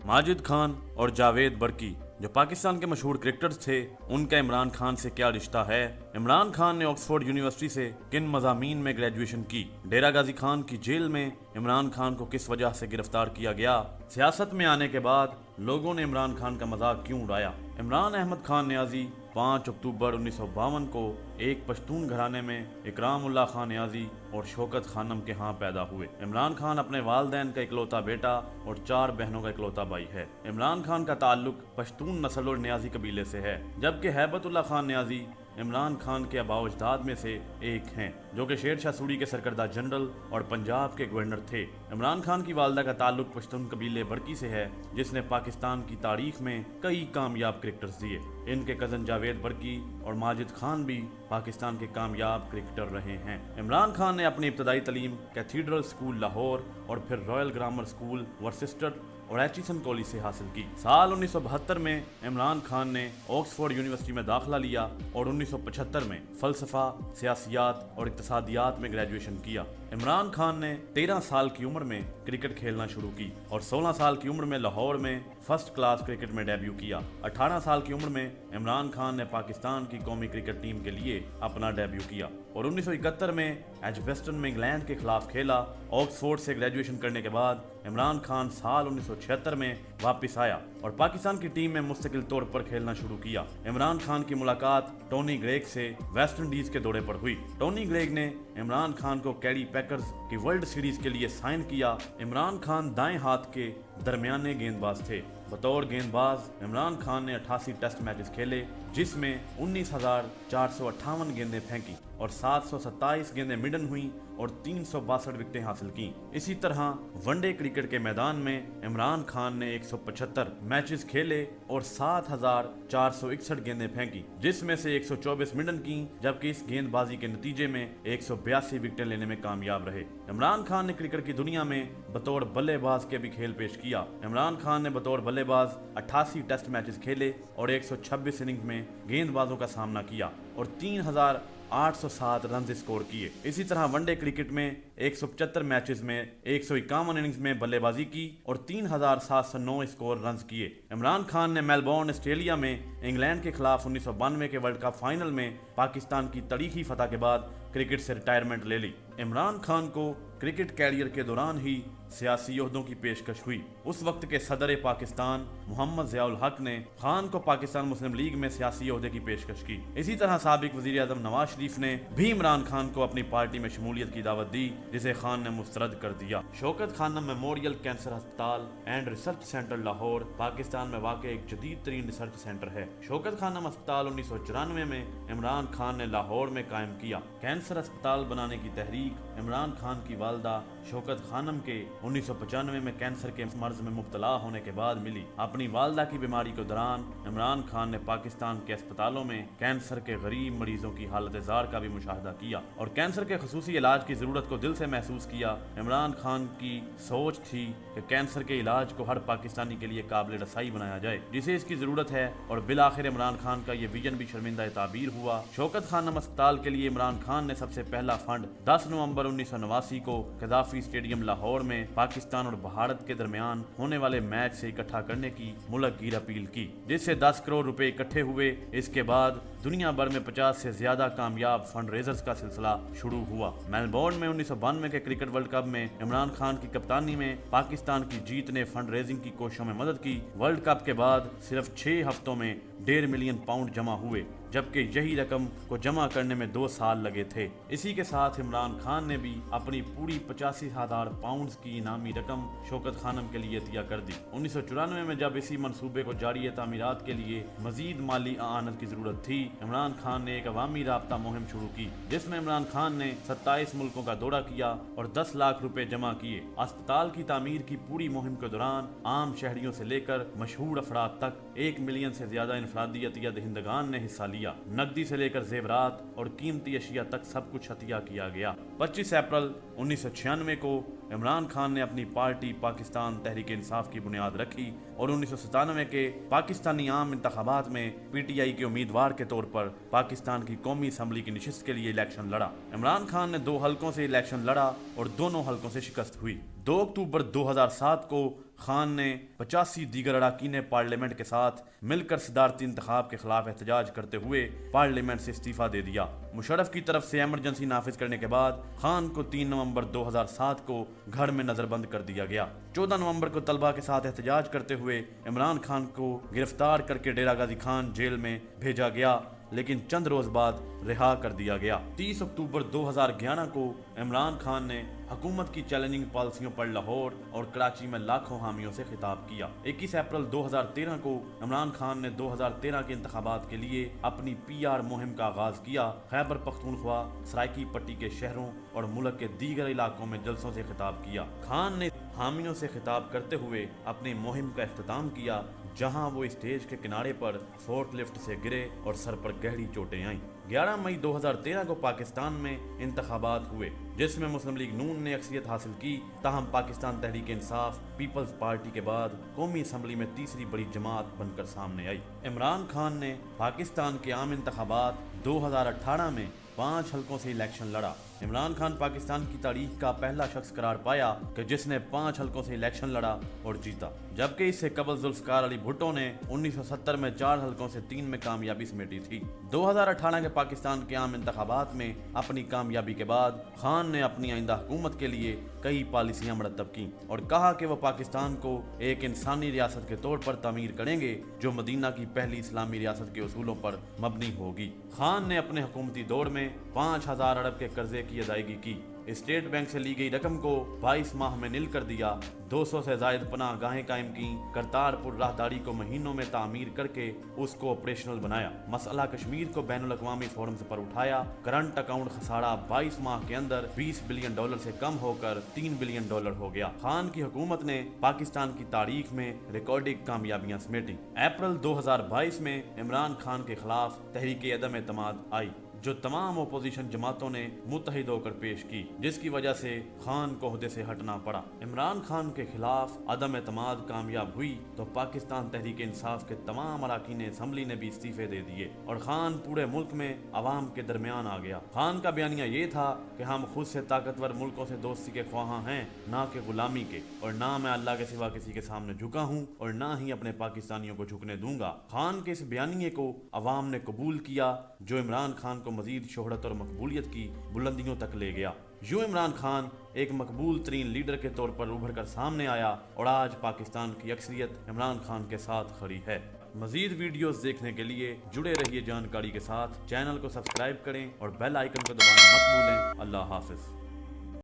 माजिद खान और जावेद बर्की जो पाकिस्तान के मशहूर क्रिकेटर्स थे, उनका इमरान खान से क्या रिश्ता है? इमरान खान ने ऑक्सफोर्ड यूनिवर्सिटी से किन मज़ामीन में ग्रेजुएशन की? डेरा गाजी खान की जेल में इमरान खान को किस वजह से गिरफ्तार किया गया? सियासत में आने के बाद लोगों ने इमरान खान का मजाक क्यों उड़ाया? इमरान अहमद खान न्याजी 5 अक्टूबर 1952 को एक पश्तून घराने में इकराम उल्लाह खान न्याजी और शौकत खानम के यहाँ पैदा हुए। इमरान खान अपने वालदैन का इकलौता बेटा और 4 बहनों का इकलौता भाई है। इमरान खान का ताल्लुक पश्तून नस्ल और न्याजी कबीले से है, जबकि हैबतुल्लाह खान न्याजी इमरान खान के आबाओ अजदाद में से एक हैं, जो कि शेर शाह सूरी के सरकर्दा जनरल और पंजाब के गवर्नर थे। इमरान खान की वालदा का ताल्लुक पश्तून कबीले बर्की से है, जिसने पाकिस्तान की तारीख में कई कामयाब क्रिकेटर्स दिए। इनके कज़न जावेद बर्की और माजिद खान भी पाकिस्तान के कामयाब क्रिकेटर रहे हैं। इमरान खान ने अपनी इब्तदाई तालीम कैथीड्रल स्कूल लाहौर और फिर रॉयल ग्रामर स्कूल वर्सिस्टर और एचिसन कॉलेज से हासिल की। साल 1972 में इमरान खान ने ऑक्सफोर्ड यूनिवर्सिटी में दाखिला लिया और 1975 में फ़लसफ़ा, सियासियात और इक़्तिसादियात में ग्रेजुएशन किया। इमरान खान ने 13 साल की उम्र में क्रिकेट खेलना शुरू की और 16 साल की उम्र में लाहौर में फर्स्ट क्लास क्रिकेट में डेब्यू किया। 18 साल की उम्र में इमरान खान ने पाकिस्तान की कौमी क्रिकेट टीम के लिए अपना डेब्यू किया और 1971 में एजबेस्टन में इंग्लैंड के खिलाफ खेला। ऑक्सफोर्ड से ग्रेजुएशन करने के बाद इमरान खान साल 1976 में वापस आया और पाकिस्तान की टीम में मुस्तकिल तौर पर खेलना शुरू किया। इमरान खान की मुलाकात टोनी ग्रेग से वेस्ट इंडीज के दौरे पर हुई। टोनी ग्रेग ने इमरान खान को कैरी पैकर्स की वर्ल्ड सीरीज के लिए साइन किया। इमरान खान दाएं हाथ के दरमियाने गेंदबाज थे। बतौर गेंदबाज इमरान खान ने 88 टेस्ट मैचेस खेले, जिसमें 19,458 गेंदें फेंकी और 727 गेंदें मिडन हुई और 362 विकेटें हासिल की। इसी तरह वनडे क्रिकेट के मैदान में इमरान खान ने 175 मैचेस खेले और 7,461 गेंदें फेंकी, जिसमें से 124 मिडन की, जबकि इस गेंदबाजी के नतीजे में 182 विकेटें लेने में कामयाब रहे। इमरान खान ने क्रिकेट की दुनिया में बतौर बल्लेबाज के भी खेल पेश किया। इमरान खान ने बतौर बल्लेबाज 88 टेस्ट मैचेस खेले और 126 इनिंग्स में गेंदबाजों का सामना किया और 3,807 रन स्कोर किए। इसी तरह वनडे क्रिकेट में 175 मैचेस में 151 इनिंग्स में बल्लेबाजी की और 3,709 स्कोर रन किए। इमरान खान ने मेलबोर्न ऑस्ट्रेलिया में इंग्लैंड के खिलाफ 1992 के वर्ल्ड कप फाइनल में पाकिस्तान की तारीखी फतह के बाद क्रिकेट से रिटायरमेंट ले ली। इमरान खान को क्रिकेट कैरियर के दौरान ही सियासी ओहदों की पेशकश हुई। उस वक्त के सदर पाकिस्तान मोहम्मद ज़ियाउल हक ने खान को पाकिस्तान मुस्लिम लीग में सियासी ओहदे की पेशकश की। इसी तरह साबिक वज़ीर आज़म नवाज शरीफ ने भी इमरान खान को अपनी पार्टी में शमूलियत की दावत दी, जिसे खान ने मुस्तरद कर दिया। शौकत खानम मेमोरियल कैंसर अस्पताल and research centre Lahore Pakistan में वाक़ एक जदीद तरीन रिसर्च सेंटर है। शौकत खानम अस्पताल 1994 में इमरान खान ने लाहौर में कायम किया। कैंसर अस्पताल बनाने की तहरीक इमरान खान की वालदा शौकत खानम के 1995 में कैंसर के मर्ज में मुब्तला होने के बाद मिली। अपनी वालदा की बीमारी के दौरान इमरान खान ने पाकिस्तान के अस्पतालों में कैंसर के गरीब मरीजों की हालत ज़ार का भी मुशाहदा किया और कैंसर के खसूसी इलाज की ज़रूरत को दिल से महसूस किया। इमरान खान की सोच थी कि कैंसर के इलाज को हर पाकिस्तानी के लिए काबिल रसाई बनाया जाए, जिसे इसकी ज़रूरत है, और बिलाखिर इमरान खान का ये विजन भी शर्मिंदा ताबीर हुआ। शौकत खानम अस्पताल के लिए इमरान खान ने सबसे पहला फंड 10 नवंबर 1989 को कदाफी स्टेडियम लाहौर में पाकिस्तान और भारत के दरमियान होने वाले मैच से इकट्ठा करने की मुल्क गिर अपील की, जिससे 10 करोड़ रुपए इकट्ठे हुए। इसके बाद दुनिया भर में 50 से ज्यादा कामयाब फंड रेजर्स का सिलसिला शुरू हुआ। मेलबोर्न में 1992 के क्रिकेट वर्ल्ड कप में इमरान खान की कप्तानी में पाकिस्तान की जीत ने फंड रेजिंग की कोशिशों में मदद की। वर्ल्ड कप के बाद सिर्फ 6 हफ्तों में 1.5 मिलियन पाउंड जमा हुए, जबकि यही रकम को जमा करने में 2 साल लगे थे। इसी के साथ इमरान खान ने भी अपनी पूरी 85,000 पाउंड की इनामी रकम शौकत खानम के लिए अतिया कर दी। 1994 में जब इसी मंसूबे को जारी तामीरात के लिए मजीद माली आनत की जरूरत थी, इमरान खान ने एक अवामी राब्ता मुहिम शुरू की, जिसमें इमरान खान ने 27 मुल्कों का दौरा किया और 10 लाख रुपए जमा किए। अस्पताल की तामीर की पूरी मुहिम के दौरान आम शहरियों से लेकर मशहूर अफराद तक 1 मिलियन से ज्यादा इनफरादी अतिया दहिंदगान ने हिस्सा लिया। नकदी से लेकर जेवरात और कीमती अशिया तक सब कुछ हतिया किया गया। 25 अप्रैल 1996 को इमरान खान ने अपनी पार्टी पाकिस्तान तहरीक इंसाफ की बुनियाद रखी और 1997 के पाकिस्तानी आम इंतखाबात में PTI के उम्मीदवार के तौर पर पाकिस्तान की कौमी असम्बली की नशिस्त के लिए इलेक्शन लड़ा। इमरान खान ने 2 हलकों से इलेक्शन लड़ा और दोनों हलकों से शिकस्त हुई। 2 अक्टूबर 2007 को खान ने 85 दीगर अरकान पार्लियामेंट के साथ मिलकर सदारती इंतखाब के खिलाफ एहतजाज करते हुए पार्लियामेंट से इस्तीफा दे दिया। मुशर्रफ की तरफ से एमरजेंसी नाफिज करने के बाद खान को 3 नवंबर 2007 को घर में नजरबंद कर दिया गया। 14 नवंबर को तलबा के साथ एहतजाज करते हुए इमरान खान को गिरफ्तार करके डेरा गाजी खान जेल में भेजा गया, लेकिन चंद रोज बाद रिहा कर दिया गया। 30 अक्टूबर 2011 को इमरान खान ने हुकूमत की चैलेंजिंग पॉलिसियों पर लाहौर और कराची में लाखों हामियों से खिताब किया। 21 अप्रैल 2013 को इमरान खान ने 2013 के इंतखाबात के लिए अपनी PR मुहिम का आगाज किया। खैबर पख्तूनख्वा, सराइकी पट्टी के शहरों और मुल्क के दीगर इलाकों में जलसों से खिताब किया। खान ने हामियों से खिताब करते हुए अपनी मुहिम का इख्तिताम किया, जहां वो स्टेज के किनारे पर फोर्कलिफ्ट से गिरे और सर पर गहरी चोटें आईं। 11 मई 2013 को पाकिस्तान में इंतखाबात हुए, जिसमें मुस्लिम लीग नून ने अक्सरियत हासिल की। ताहम पाकिस्तान तहरीक इंसाफ पीपल्स पार्टी के बाद कौमी असम्बली में तीसरी बड़ी जमात बनकर सामने आई। इमरान खान ने पाकिस्तान के आम इंतखाबात 2018 में 5 हलकों से इलेक्शन लड़ा। इमरान खान पाकिस्तान की तारीख का पहला शख्स करार पाया कि जिसने 5 हलकों से इलेक्शन लड़ा और जीता, जबकि इससे कबल जुल्फकार अली भुट्टो ने 1970 में 4 हलकों से 3 में कामयाबी समेटी थी। 2018 के पाकिस्तान के आम इंतखाबात में अपनी कामयाबी के बाद खान ने अपनी आइंदा हुकूमत के लिए कई पॉलिसियां मरतब की और कहा कि वह पाकिस्तान को एक इंसानी रियासत के तौर पर तामीर करेंगे, जो मदीना की पहली इस्लामी रियासत के उसूलों पर मबनी होगी। खान ने अपने हुकूमती दौर में 5000 अरब के कर्जे की अदायगी की। स्टेट बैंक से ली गई रकम को 22 माह में निल कर दिया। 200 से ज्यादा पनाह गाहें कायम की। करतारपुर राहदारी को महीनों में तामीर करके उसको ऑपरेशनल बनाया। मसला कश्मीर को बैनुल अक़वामी फोरम पर उठाया। करंट अकाउंट खसारा 22 माह के अंदर $20 बिलियन से कम होकर $3 बिलियन हो गया। खान की हुकूमत ने पाकिस्तान की तारीख में रिकॉर्डिंग कामयाबियां समेटी। अप्रैल 2022 में इमरान खान के खिलाफ तहरीक अदम एतमाद आई, जो तमाम अपोजिशन जमातों ने मुत्तहिद होकर पेश की, जिसकी वजह से खान को ओहदे से हटना पड़ा। इमरान खान के खिलाफ अदम एतमाद कामयाब हुई तो पाकिस्तान तहरीक इंसाफ के तमाम अरकान असम्बली ने भी इस्तीफे दे दिए और खान पूरे मुल्क में अवाम के दरमियान आ गया। खान का बयानिया ये था कि हम खुद से ताकतवर मुल्कों से दोस्ती के ख्वाहां हैं, ना कि गुलामी के, और ना मैं अल्लाह के सिवा किसी के सामने झुका हूँ और ना ही अपने पाकिस्तानियों को झुकने दूंगा। खान के इस बयानिए को अवाम ने कबूल किया, जो इमरान खान को मजीद शोहरत और मकबूलियत की बुलंदियों तक ले गया। यूं इमरान खान एक मकबूल तरीन लीडर के तौर पर उभर कर सामने आया और आज पाकिस्तान की अक्सरियत इमरान खान के साथ खड़ी है। मजीद वीडियोस देखने के लिए जुड़े रहिए जानकारी के साथ। चैनल को सब्सक्राइब करें और बेल आइकन को दबाना मत भूलें। अल्लाह हाफिज।